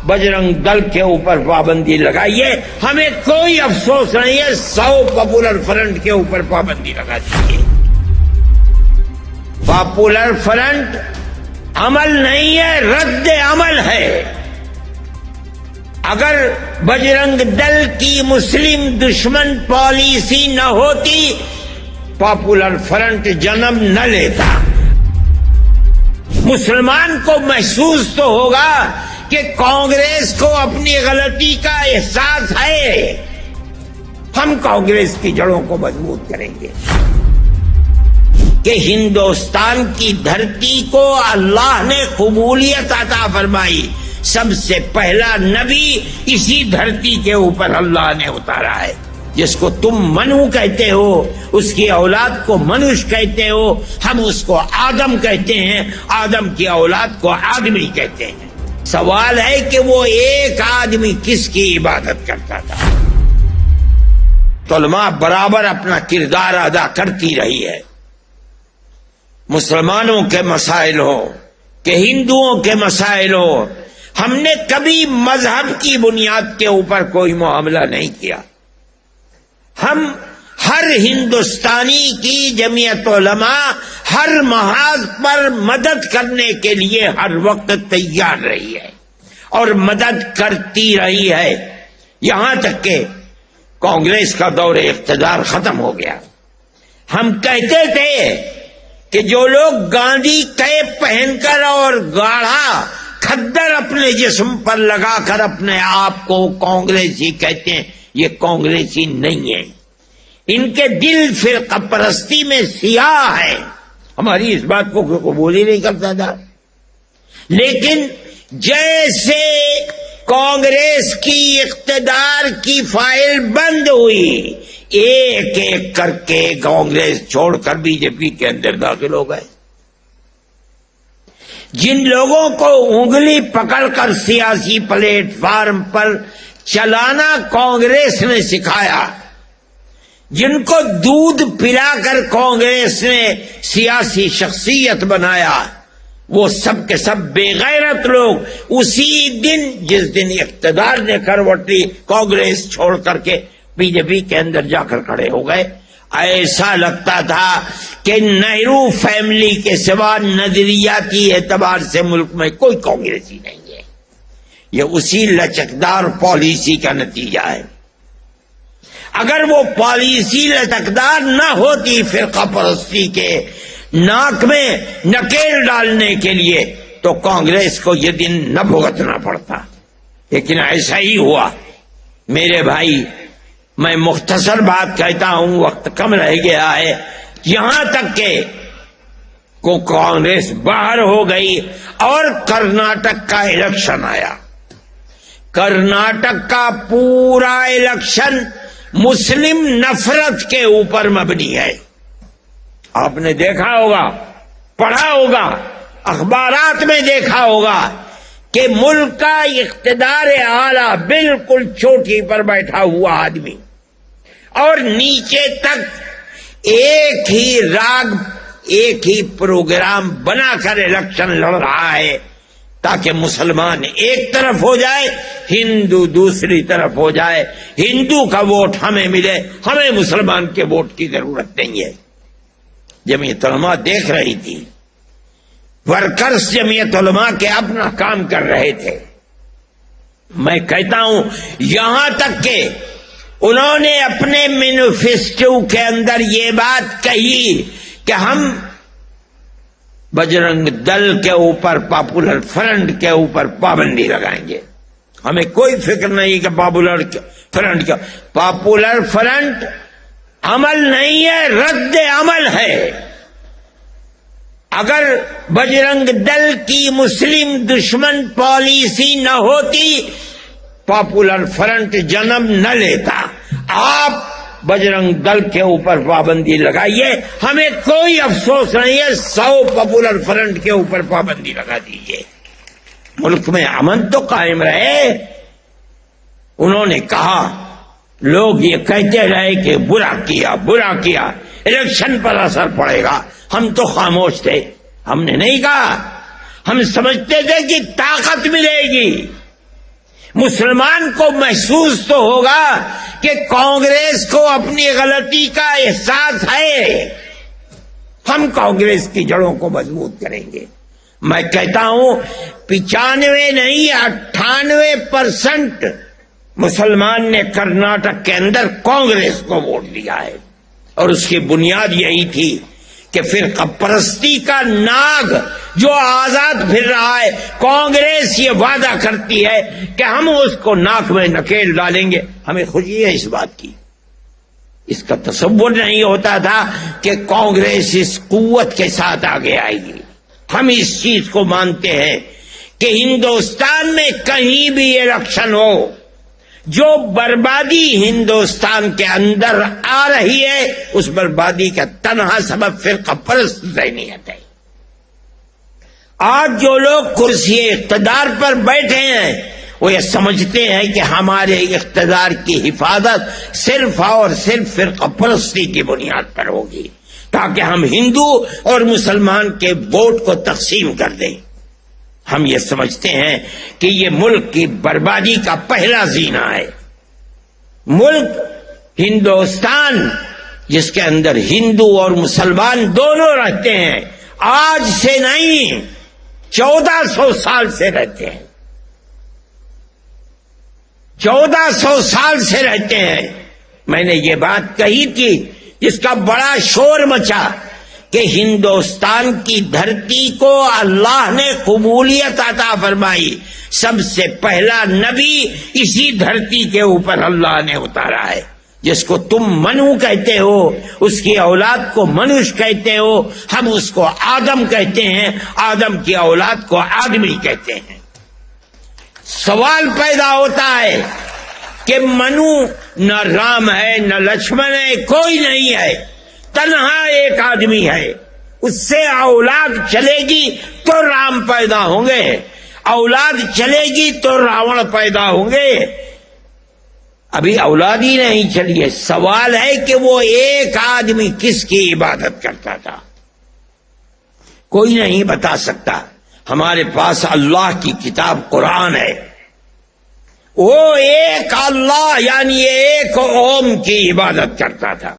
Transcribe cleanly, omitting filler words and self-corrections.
بجرنگ دل کے اوپر پابندی لگائیے، ہمیں کوئی افسوس نہیں ہے، 100 پاپولر فرنٹ کے اوپر پابندی لگا دیجیے۔ پاپولر فرنٹ عمل نہیں ہے، رد عمل ہے۔ اگر بجرنگ دل کی مسلم دشمن پالیسی نہ ہوتی، پاپولر فرنٹ جنم نہ لیتا۔ مسلمان کو محسوس تو ہوگا کہ کانگریس کو اپنی غلطی کا احساس ہے، ہم کانگریس کی جڑوں کو مضبوط کریں گے کہ ہندوستان کی دھرتی کو اللہ نے قبولیت عطا فرمائی، سب سے پہلا نبی اسی دھرتی کے اوپر اللہ نے اتارا ہے۔ جس کو تم منو کہتے ہو، اس کی اولاد کو منوش کہتے ہو، ہم اس کو آدم کہتے ہیں، آدم کی اولاد کو آدمی کہتے ہیں۔ سوال ہے کہ وہ ایک آدمی کس کی عبادت کرتا تھا؟ علماء برابر اپنا کردار ادا کرتی رہی ہے، مسلمانوں کے مسائل ہو کہ ہندوؤں کے مسائل ہو، ہم نے کبھی مذہب کی بنیاد کے اوپر کوئی معاملہ نہیں کیا۔ ہم ہر ہندوستانی کی جمعیت علماء ہر محاذ پر مدد کرنے کے لیے ہر وقت تیار رہی ہے اور مدد کرتی رہی ہے، یہاں تک کہ کانگریس کا دور اقتدار ختم ہو گیا۔ ہم کہتے تھے کہ جو لوگ گاندھی کیپ پہن کر اور گاڑھا کھدر اپنے جسم پر لگا کر اپنے آپ کو کانگریسی کہتے ہیں، یہ کانگریسی نہیں ہے، ان کے دل فرقہ پرستی میں سیاہ ہے۔ ہماری اس بات کو قبول ہی نہیں کرتا تھا، لیکن جیسے کانگریس کی اقتدار کی فائل بند ہوئی، ایک ایک کر کے کانگریس چھوڑ کر بی جے پی کے اندر داخل ہو گئے۔ جن لوگوں کو انگلی پکڑ کر سیاسی پلیٹ فارم پر چلانا کانگریس نے سکھایا، جن کو دودھ پلا کر کانگریس نے سیاسی شخصیت بنایا، وہ سب کے سب بے غیرت لوگ اسی دن جس دن اقتدار نے کروٹ لی، کانگریس چھوڑ کر کے بی جے پی کے اندر جا کر کھڑے ہو گئے۔ ایسا لگتا تھا کہ نہرو فیملی کے سوا نظریاتی اعتبار سے ملک میں کوئی کانگریسی نہیں ہے۔ یہ اسی لچکدار پالیسی کا نتیجہ ہے۔ اگر وہ پالیسی لچکدار نہ ہوتی فرقہ پرستی کے ناک میں نکیل ڈالنے کے لیے، تو کانگریس کو یہ دن نہ بھگتنا پڑتا، لیکن ایسا ہی ہوا۔ میرے بھائی، میں مختصر بات کہتا ہوں، وقت کم رہ گیا ہے، یہاں تک کہ کانگریس باہر ہو گئی اور کرناٹک کا الیکشن آیا۔ کرناٹک کا پورا الیکشن مسلم نفرت کے اوپر مبنی ہے۔ آپ نے دیکھا ہوگا، پڑھا ہوگا، اخبارات میں دیکھا ہوگا کہ ملک کا اقتدار اعلی بالکل چوٹی پر بیٹھا ہوا آدمی اور نیچے تک ایک ہی راگ، ایک ہی پروگرام بنا کر الیکشن لڑ رہا ہے تاکہ مسلمان ایک طرف ہو جائے، ہندو دوسری طرف ہو جائے، ہندو کا ووٹ ہمیں ملے، ہمیں مسلمان کے ووٹ کی ضرورت نہیں ہے۔ جمعیت علماء دیکھ رہی تھی، ورکرز جمعیت علماء کے اپنا کام کر رہے تھے۔ میں کہتا ہوں، یہاں تک کہ انہوں نے اپنے مینیفیسٹو کے اندر یہ بات کہی کہ ہم بجرنگ دل کے اوپر، پاپولر فرنٹ کے اوپر پابندی لگائیں گے۔ ہمیں کوئی فکر نہیں کہ پاپولر فرنٹ کا، پاپولر فرنٹ عمل نہیں ہے، رد عمل ہے۔ اگر بجرنگ دل کی مسلم دشمن پالیسی نہ ہوتی، پاپولر فرنٹ جنم نہ لیتا۔ آپ بجرنگ دل کے اوپر پابندی لگائیے، ہمیں کوئی افسوس نہیں ہے، 100 پاپولر فرنٹ کے اوپر پابندی لگا دیجیے، ملک میں امن تو قائم رہے۔ انہوں نے کہا، لوگ یہ کہتے رہے کہ برا کیا، الیکشن پر اثر پڑے گا، ہم تو خاموش تھے، ہم نے نہیں کہا۔ ہم سمجھتے تھے کہ طاقت ملے گی، مسلمان کو محسوس تو ہوگا کہ کانگریس کو اپنی غلطی کا احساس ہے. ہم کانگریس کی جڑوں کو مضبوط کریں گے. میں کہتا ہوں 95 نہیں 98% مسلمان نے کرناٹک کے اندر کانگریس کو ووٹ دیا ہے، اور اس کی بنیاد یہی تھی کہ فرقہ پرستی کا ناگ جو آزاد پھر رہا ہے، کانگریس یہ وعدہ کرتی ہے کہ ہم اس کو ناک میں نکیل ڈالیں گے. ہمیں خوشی ہے اس بات کی. اس کا تصور نہیں ہوتا تھا کہ کانگریس اس قوت کے ساتھ آگے آئے گی. ہم اس چیز کو مانتے ہیں کہ ہندوستان میں کہیں بھی الیکشن ہو، جو بربادی ہندوستان کے اندر آ رہی ہے اس بربادی کا تنہا سبب فرقہ پرست ذہنیت ہے. آج جو لوگ کرسی اقتدار پر بیٹھے ہیں وہ یہ سمجھتے ہیں کہ ہمارے اقتدار کی حفاظت صرف اور صرف فرقہ پرستی کی بنیاد پر ہوگی، تاکہ ہم ہندو اور مسلمان کے ووٹ کو تقسیم کر دیں. ہم یہ سمجھتے ہیں کہ یہ ملک کی بربادی کا پہلا زینہ ہے. ملک ہندوستان جس کے اندر ہندو اور مسلمان دونوں رہتے ہیں، آج سے نہیں 1400 سال سے رہتے ہیں. 1400 سال سے رہتے ہیں. میں نے یہ بات کہی تھی جس کا بڑا شور مچا کہ ہندوستان کی دھرتی کو اللہ نے قبولیت عطا فرمائی. سب سے پہلا نبی اسی دھرتی کے اوپر اللہ نے اتارا ہے. جس کو تم منو کہتے ہو، اس کی اولاد کو منوش کہتے ہو، ہم اس کو آدم کہتے ہیں، آدم کی اولاد کو آدمی کہتے ہیں. سوال پیدا ہوتا ہے کہ منو نہ رام ہے نہ لکشمن ہے، کوئی نہیں ہے، تنہا ایک آدمی ہے. اس سے اولاد چلے گی تو رام پیدا ہوں گے، اولاد چلے گی تو راون پیدا ہوں گے. ابھی اولاد ہی نہیں چلی ہے. سوال ہے کہ وہ ایک آدمی کس کی عبادت کرتا تھا؟ کوئی نہیں بتا سکتا. ہمارے پاس اللہ کی کتاب قرآن ہے. وہ ایک اللہ یعنی ایک اوم کی عبادت کرتا تھا.